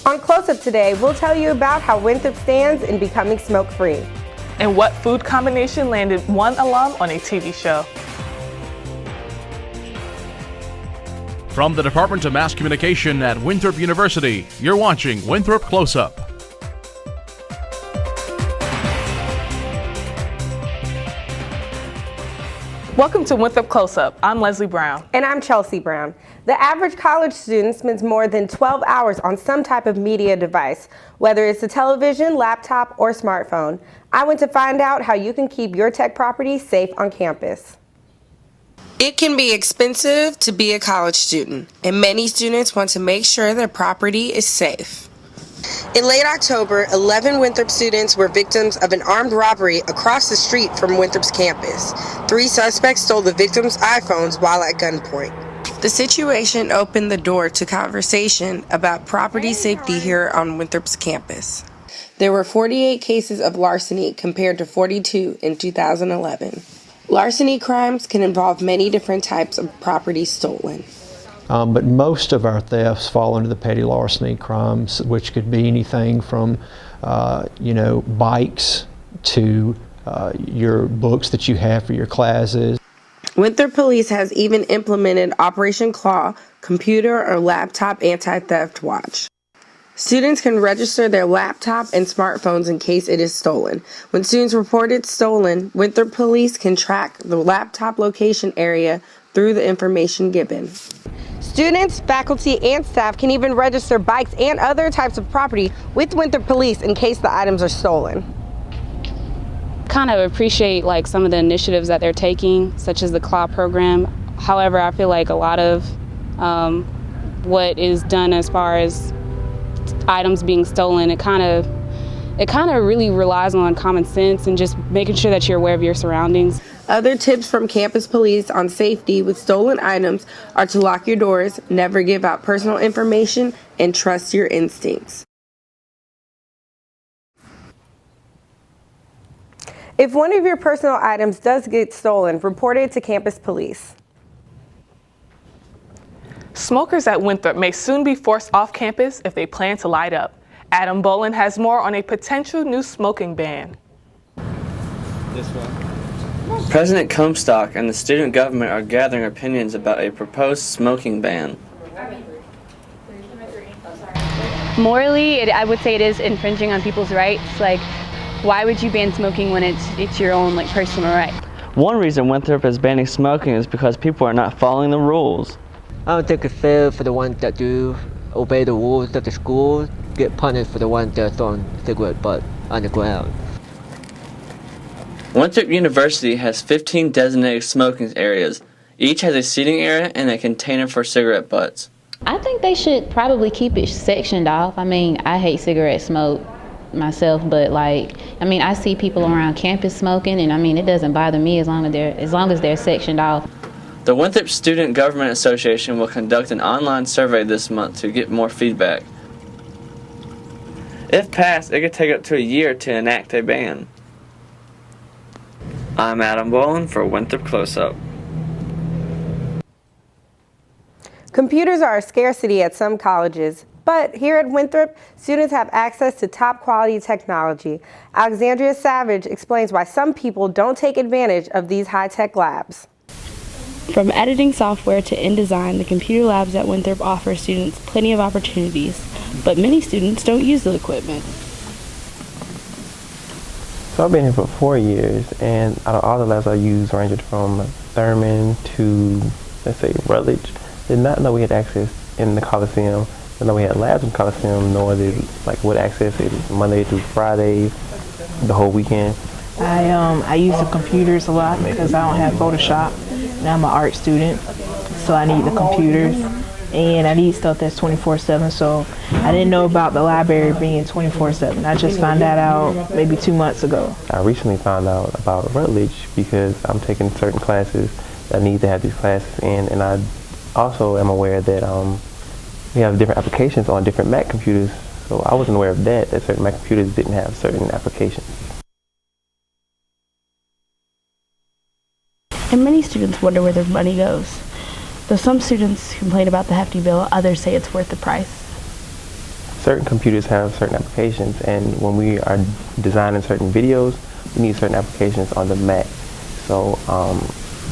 On Close Up today, we'll tell you about how Winthrop stands in becoming smoke-free. And what food combination landed one alum on a TV show. From the Department of Mass Communication at Winthrop University, you're watching Winthrop Close Up. Welcome to Winthrop Close Up. I'm Leslie Brown. And I'm Chelsea Brown. The average college student spends more than 12 hours on some type of media device, whether it's a television, laptop, or smartphone. I went to find out how you can keep your tech property safe on campus. It can be expensive to be a college student, and many students want to make sure their property is safe. In late October, 11 Winthrop students were victims of an armed robbery across the street from Winthrop's campus. 3 suspects stole the victims' iPhones while at gunpoint. The situation opened the door to conversation about property safety here on Winthrop's campus. There were 48 cases of larceny compared to 42 in 2011. Larceny crimes can involve many different types of property stolen. But most of our thefts fall under the petty larceny crimes, which could be anything from, bikes to your books that you have for your classes. Winthrop Police has even implemented Operation Claw, computer or laptop anti-theft watch. Students can register their laptop and smartphones in case it is stolen. When students report it stolen, Winthrop Police can track the laptop location area through the information given. Students, faculty, and staff can even register bikes and other types of property with Winthrop Police in case the items are stolen. Kind of appreciate some of the initiatives that they're taking, such as the CLAW program. However, I feel like a lot of what is done as far as items being stolen, it kind of really relies on common sense and just making sure that you're aware of your surroundings. Other tips from campus police on safety with stolen items are to lock your doors, never give out personal information, and trust your instincts. If one of your personal items does get stolen, report it to campus police. Smokers at Winthrop may soon be forced off campus if they plan to light up. Adam Bolin has more on a potential new smoking ban. This one. President Comstock and the student government are gathering opinions about a proposed smoking ban. Morally, I would say it is infringing on people's rights. Why would you ban smoking when it's your own personal right? One reason Winthrop is banning smoking is because people are not following the rules. I don't think it's fair for the ones that do obey the rules of the school get punished for the ones that are throwing cigarette butts on the ground. Winthrop University has 15 designated smoking areas. Each has a seating area and a container for cigarette butts. I think they should probably keep it sectioned off. I hate cigarette smoke myself, but I see people around campus smoking, and it doesn't bother me as long as they're sectioned off. The Winthrop Student Government Association will conduct an online survey this month to get more feedback. If passed, it could take up to a year to enact a ban. I'm Adam Bolin for Winthrop Close Up. Computers are a scarcity at some colleges, but here at Winthrop, students have access to top quality technology. Alexandria Savage explains why some people don't take advantage of these high-tech labs. From editing software to InDesign, the computer labs at Winthrop offer students plenty of opportunities, but many students don't use the equipment. So I've been here for 4 years, and out of all the labs I used ranged from Thurman to, let's say, Rutledge. Did not know we had access in the Coliseum. Didn't know we had labs in the Coliseum, nor did would access it Monday through Friday, the whole weekend. I use the computers a lot because I don't have Photoshop, and I'm an art student, so I need the computers. And I need stuff that's 24/7, so I didn't know about the library being 24/7. I just found that out maybe 2 months ago. I recently found out about Rutledge because I'm taking certain classes that I need to have these classes in, and I also am aware that we have different applications on different Mac computers, so I wasn't aware of that certain Mac computers didn't have certain applications. And many students wonder where their money goes. Though some students complain about the hefty bill, others say it's worth the price. certain computers have certain applications, and when we are designing certain videos, we need certain applications on the Mac. So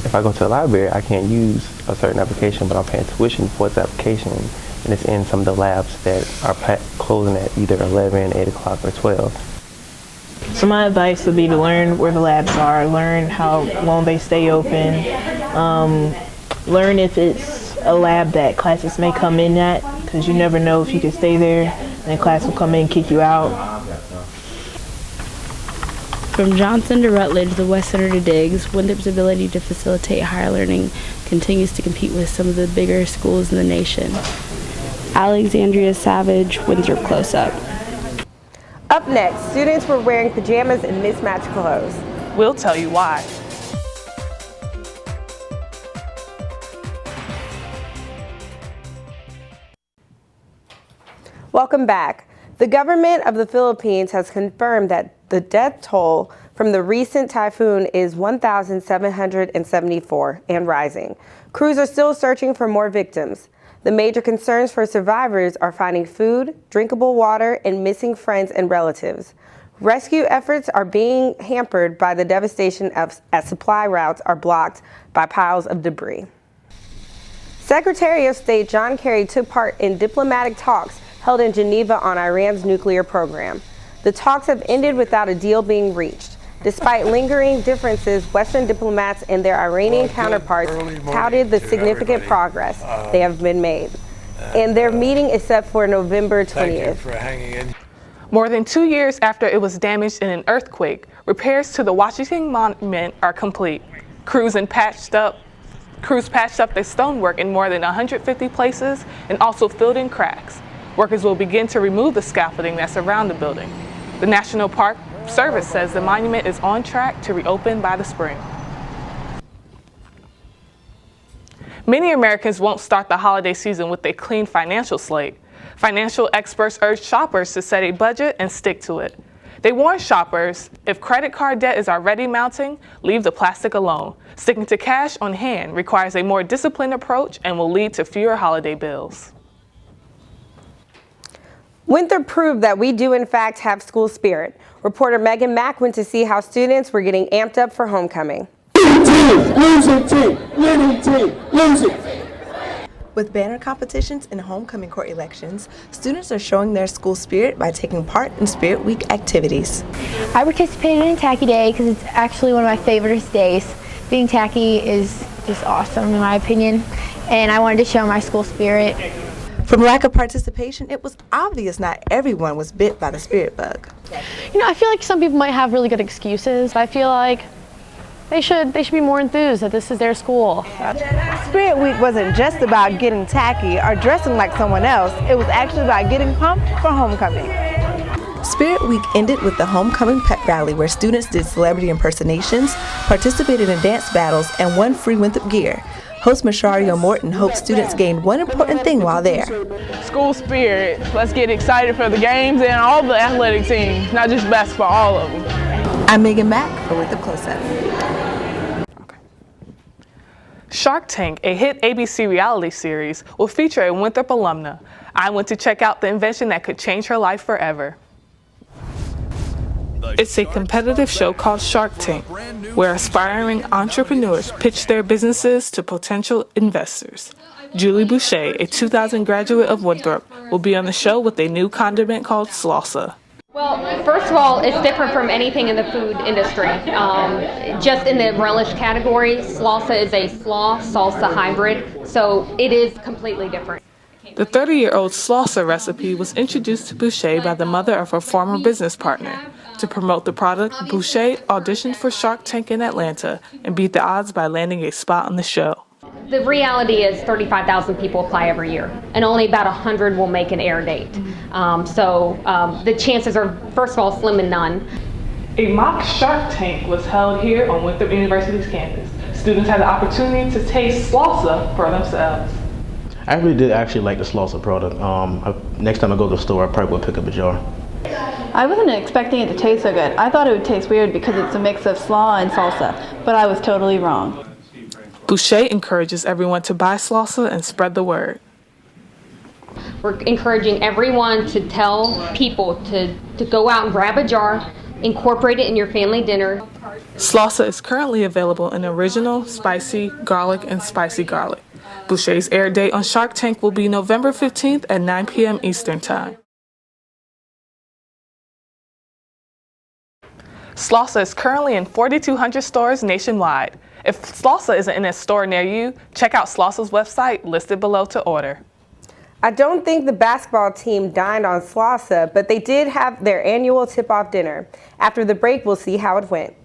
if I go to the library, I can't use a certain application, but I'm paying tuition for its application, and it's in some of the labs that are closing at either 11, 8 o'clock, or 12. So my advice would be to learn where the labs are, learn how long they stay open, learn if it's a lab that classes may come in at, because you never know if you can stay there and then class will come in and kick you out. From Johnson to Rutledge, the West Center to Diggs, Winthrop's ability to facilitate higher learning continues to compete with some of the bigger schools in the nation. Alexandria Savage, Winthrop Close Up. Up next, students were wearing pajamas and mismatched clothes. We'll tell you why. Welcome back. The government of the Philippines has confirmed that the death toll from the recent typhoon is 1,774 and rising. Crews are still searching for more victims. The major concerns for survivors are finding food, drinkable water, and missing friends and relatives. Rescue efforts are being hampered by the devastation as supply routes are blocked by piles of debris. Secretary of State John Kerry took part in diplomatic talks held in Geneva on Iran's nuclear program. The talks have ended without a deal being reached. Despite lingering differences, Western diplomats and their Iranian counterparts touted the significant progress they have been made. And their meeting is set for November 20th. Thank you for hanging in. More than 2 years after it was damaged in an earthquake, repairs to the Washington Monument are complete. Crews patched up the stonework in more than 150 places and also filled in cracks. Workers will begin to remove the scaffolding that surround the building. The National Park Service says the monument is on track to reopen by the spring. Many Americans won't start the holiday season with a clean financial slate. Financial experts urge shoppers to set a budget and stick to it. They warn shoppers, if credit card debt is already mounting, leave the plastic alone. Sticking to cash on hand requires a more disciplined approach and will lead to fewer holiday bills. Winthrop proved that we do in fact have school spirit. Reporter Megan Mack went to see how students were getting amped up for homecoming. Losing team, winning team, losing. With banner competitions and homecoming court elections, students are showing their school spirit by taking part in Spirit Week activities. I participated in Tacky Day because it's actually one of my favorite days. Being tacky is just awesome in my opinion, and I wanted to show my school spirit. From lack of participation, it was obvious not everyone was bit by the spirit bug. You know, I feel like some people might have really good excuses. I feel like they should be more enthused that this is their school. Spirit Week wasn't just about getting tacky or dressing like someone else. It was actually about getting pumped for homecoming. Spirit Week ended with the homecoming pep rally where students did celebrity impersonations, participated in dance battles, and won free Winthrop gear. Host Mashario Morton hopes students gain one important thing while there. School spirit. Let's get excited for the games and all the athletic teams, not just basketball, all of them. I'm Megan Mack for Winthrop Close Up. Shark Tank, a hit ABC reality series, will feature a Winthrop alumna. I went to check out the invention that could change her life forever. It's a competitive show called Shark Tank, where aspiring entrepreneurs pitch their businesses to potential investors. Julie Boucher, a 2000 graduate of Winthrop, will be on the show with a new condiment called salsa. Well, first of all, it's different from anything in the food industry. Just in the relish category, salsa is a slaw salsa hybrid, so it is completely different. The 30-year-old salsa recipe was introduced to Boucher by the mother of her former business partner. To promote the product, Boucher auditioned for Shark Tank in Atlanta and beat the odds by landing a spot on the show. The reality is 35,000 people apply every year, and only about 100 will make an air date. The chances are, first of all, slim and none. A mock Shark Tank was held here on Winthrop University's campus. Students had the opportunity to taste salsa for themselves. I really did like the salsa product. Next time I go to the store, I probably will pick up a jar. I wasn't expecting it to taste so good. I thought it would taste weird because it's a mix of slaw and salsa, but I was totally wrong. Boucher encourages everyone to buy salsa and spread the word. We're encouraging everyone to tell people to go out and grab a jar, incorporate it in your family dinner. Salsa is currently available in original, spicy, garlic, and spicy garlic. Boucher's air date on Shark Tank will be November 15th at 9 p.m. Eastern Time. Salsa is currently in 4,200 stores nationwide. If Salsa isn't in a store near you, check out Salsa's website listed below to order. I don't think the basketball team dined on Slausa, but they did have their annual tip-off dinner. After the break, we'll see how it went.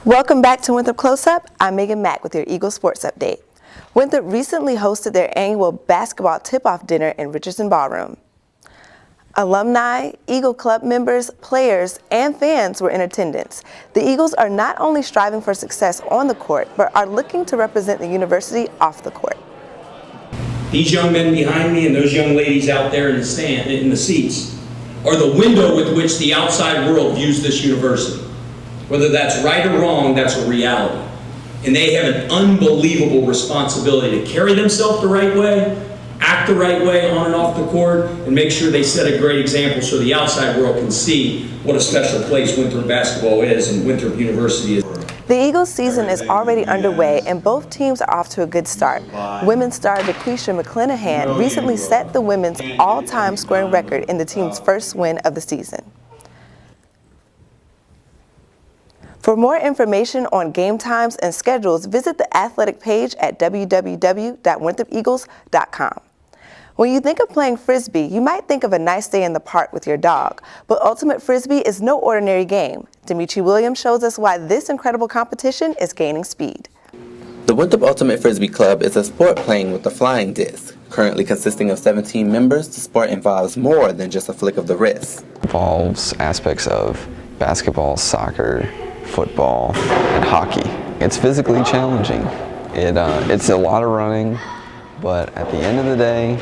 Welcome back to Winthrop Close Up. I'm Megan Mack with your Eagle Sports Update. Winthrop recently hosted their annual basketball tip-off dinner in Richardson Ballroom. Alumni, Eagle Club members, players, and fans were in attendance. The Eagles are not only striving for success on the court, but are looking to represent the university off the court. These young men behind me and those young ladies out there in the stand, in the seats, are the window with which the outside world views this university. Whether that's right or wrong, that's a reality. And they have an unbelievable responsibility to carry themselves the right way, act the right way on and off the court, and make sure they set a great example so the outside world can see what a special place Winthrop basketball is and Winthrop University is. The Eagles season is already underway and both teams are off to a good start. Women's star DeQuisha McClanahan recently set the women's all-time scoring record in the team's first win of the season. For more information on game times and schedules, visit the athletic page at www.winthropeagles.com. When you think of playing Frisbee, you might think of a nice day in the park with your dog, but Ultimate Frisbee is no ordinary game. Dimitri Williams shows us why this incredible competition is gaining speed. The Winthrop Ultimate Frisbee Club is a sport playing with a flying disc. Currently consisting of 17 members, the sport involves more than just a flick of the wrist. It involves aspects of basketball, soccer, football, and hockey. It's physically challenging. It's a lot of running, but at the end of the day,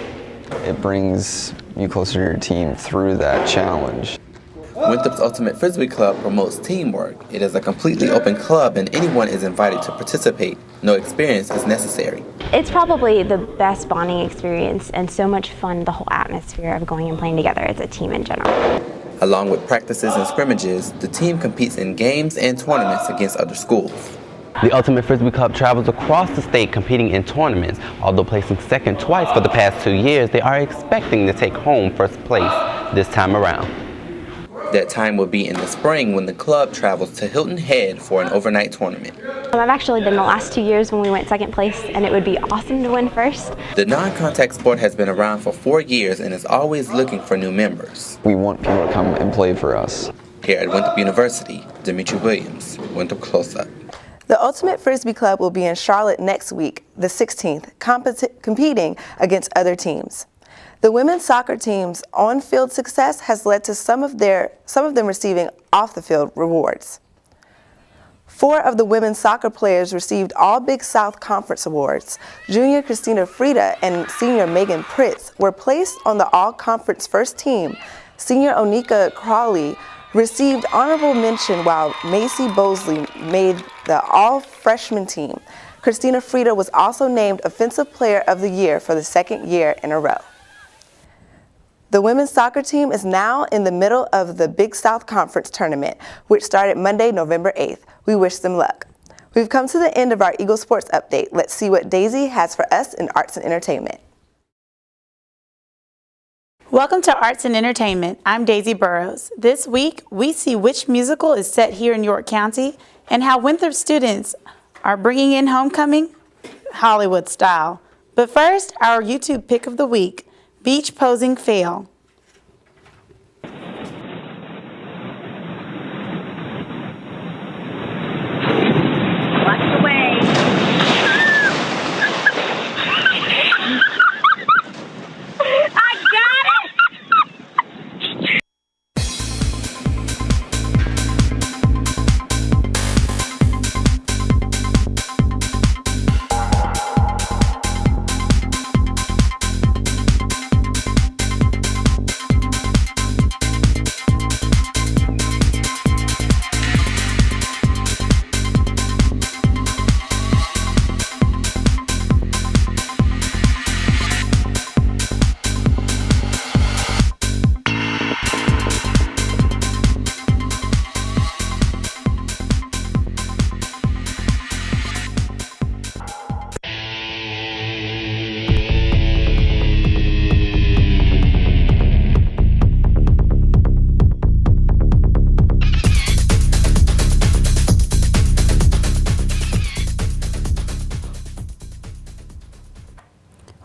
it brings you closer to your team through that challenge. Winthrop's Ultimate Frisbee Club promotes teamwork. It is a completely open club and anyone is invited to participate. No experience is necessary. It's probably the best bonding experience and so much fun, the whole atmosphere of going and playing together as a team in general. Along with practices and scrimmages, the team competes in games and tournaments against other schools. The Ultimate Frisbee Club travels across the state competing in tournaments. Although placing second twice for the past 2 years, they are expecting to take home first place this time around. That time will be in the spring when the club travels to Hilton Head for an overnight tournament. I've actually been the last 2 years when we went second place, and it would be awesome to win first. The non-contact sport has been around for 4 years and is always looking for new members. We want people to come and play for us. Here at Winthrop University, Dimitri Williams, Winthrop Close Up. The Ultimate Frisbee Club will be in Charlotte next week, the 16th, competing against other teams. The women's soccer team's on-field success has led to some of them receiving off-the-field rewards. 4 of the women's soccer players received all Big South Conference awards. Junior Christina Frieda and senior Megan Pritz were placed on the all-conference first team. Senior Onika Crawley received honorable mention while Macy Bosley made the all-freshman team. Christina Frieda was also named Offensive Player of the Year for the second year in a row. The women's soccer team is now in the middle of the Big South Conference tournament, which started Monday, November 8th. We wish them luck. We've come to the end of our Eagle Sports Update. Let's see what Daisy has for us in arts and entertainment. Welcome to Arts and Entertainment. I'm Daisy Burrows. This week, we see which musical is set here in York County and how Winthrop students are bringing in homecoming Hollywood style. But first, our YouTube pick of the week. Beach posing fail. Watch the way. I got it!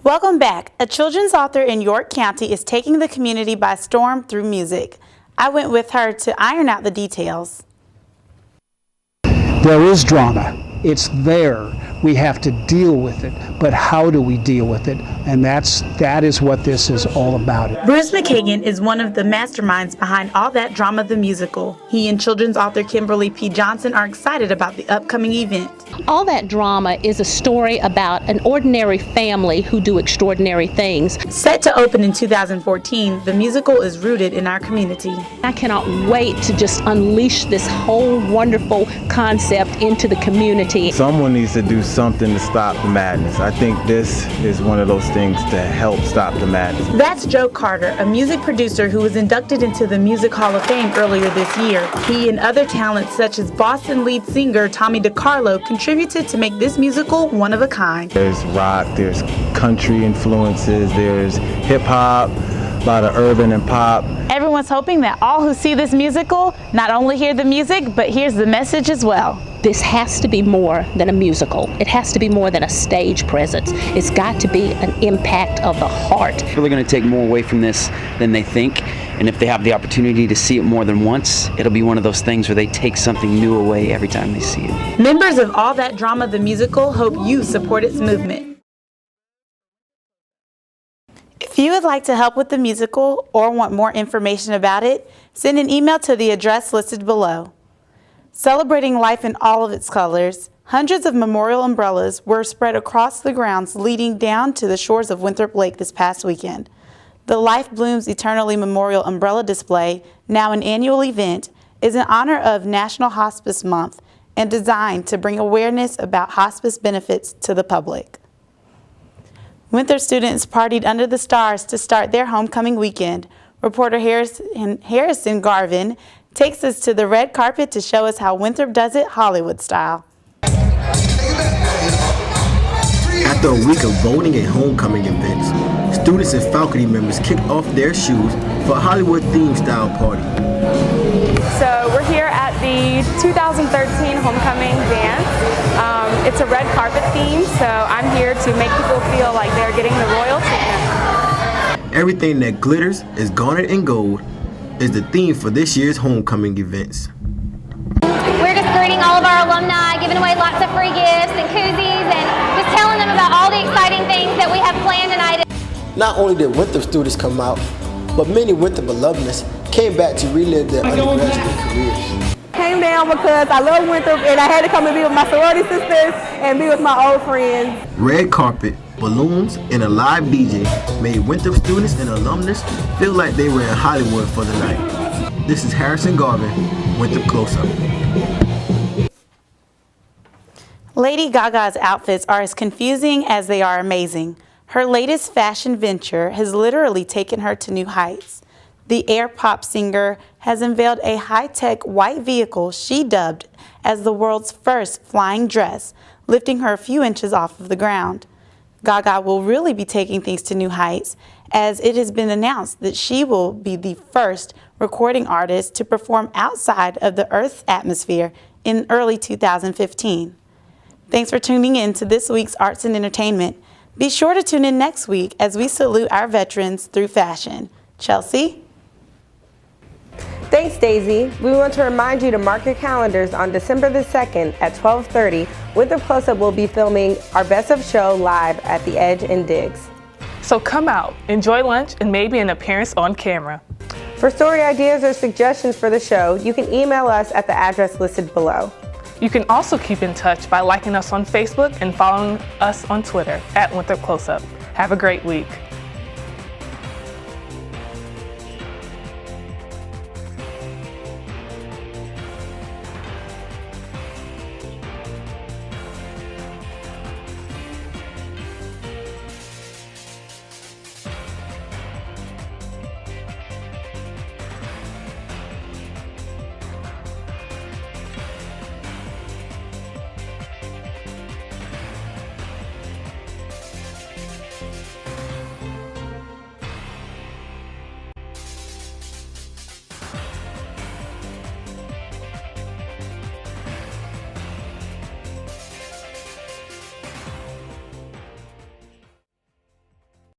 Welcome back. A children's author in York County is taking the community by storm through music. I went with her to iron out the details. There is drama. It's there. We have to deal with it. But how do we deal with it? And that is what this is all about. Bruce McKagan is one of the masterminds behind All That Drama the Musical. He and children's author Kimberly P. Johnson are excited about the upcoming event. All That Drama is a story about an ordinary family who do extraordinary things. Set to open in 2014, the musical is rooted in our community. I cannot wait to just unleash this whole wonderful concept into the community. Someone needs to do something to stop the madness. I think this is one of those things to help stop the madness. That's Joe Carter, a music producer who was inducted into the Music Hall of Fame earlier this year. He and other talents such as Boston lead singer Tommy DiCarlo contributed to make this musical one of a kind. There's rock, there's country influences, there's hip hop, a lot of urban and pop. Everyone's hoping that all who see this musical not only hear the music, but hears the message as well. This has to be more than a musical. It has to be more than a stage presence. It's got to be an impact of the heart. People are going to take more away from this than they think, and if they have the opportunity to see it more than once, it'll be one of those things where they take something new away every time they see it. Members of All That Drama the Musical hope you support its movement. If you would like to help with the musical or want more information about it, send an email to the address listed below. Celebrating life in all of its colors, hundreds of memorial umbrellas were spread across the grounds leading down to the shores of Winthrop Lake this past weekend. The Life Blooms Eternally Memorial Umbrella Display, now an annual event, is in honor of National Hospice Month and designed to bring awareness about hospice benefits to the public. Winthrop students partied under the stars to start their homecoming weekend. Reporter Harrison Garvin takes us to the red carpet to show us how Winthrop does it Hollywood style. After a week of voting and homecoming events, students and faculty members kicked off their shoes for a Hollywood-themed style party. So we're here at the 2013 homecoming dance. It's a red carpet theme, so I'm here to make people feel like they're getting the royal treatment. Everything that glitters is garnet and gold is the theme for this year's homecoming events. We're just greeting all of our alumni, giving away lots of free gifts and koozies, and just telling them about all the exciting things that we have planned tonight. Not only did Winthrop students come out, but many Winthrop alumnus came back to relive their undergraduate careers. Came down because I love Winthrop and I had to come and be with my sorority sisters and be with my old friends. Red carpet, balloons, and a live DJ made Winthrop students and alumnus feel like they were in Hollywood for the night. This is Harrison Garvin, Winthrop Close Up. Lady Gaga's outfits are as confusing as they are amazing. Her latest fashion venture has literally taken her to new heights. The air pop singer has unveiled a high-tech white vehicle she dubbed as the world's first flying dress, lifting her a few inches off of the ground. Gaga will really be taking things to new heights, as it has been announced that she will be the first recording artist to perform outside of the Earth's atmosphere in early 2015. Thanks for tuning in to this week's Arts and Entertainment. Be sure to tune in next week as we salute our veterans through fashion. Chelsea? Thanks, Daisy. We want to remind you to mark your calendars on December the 2nd at 12:30. Winthrop Close Up will be filming our Best of Show live at the Edge and Diggs. So come out, enjoy lunch, and maybe an appearance on camera. For story ideas or suggestions for the show, you can email us at the address listed below. You can also keep in touch by liking us on Facebook and following us on Twitter at Winthrop Close Up. Have a great week.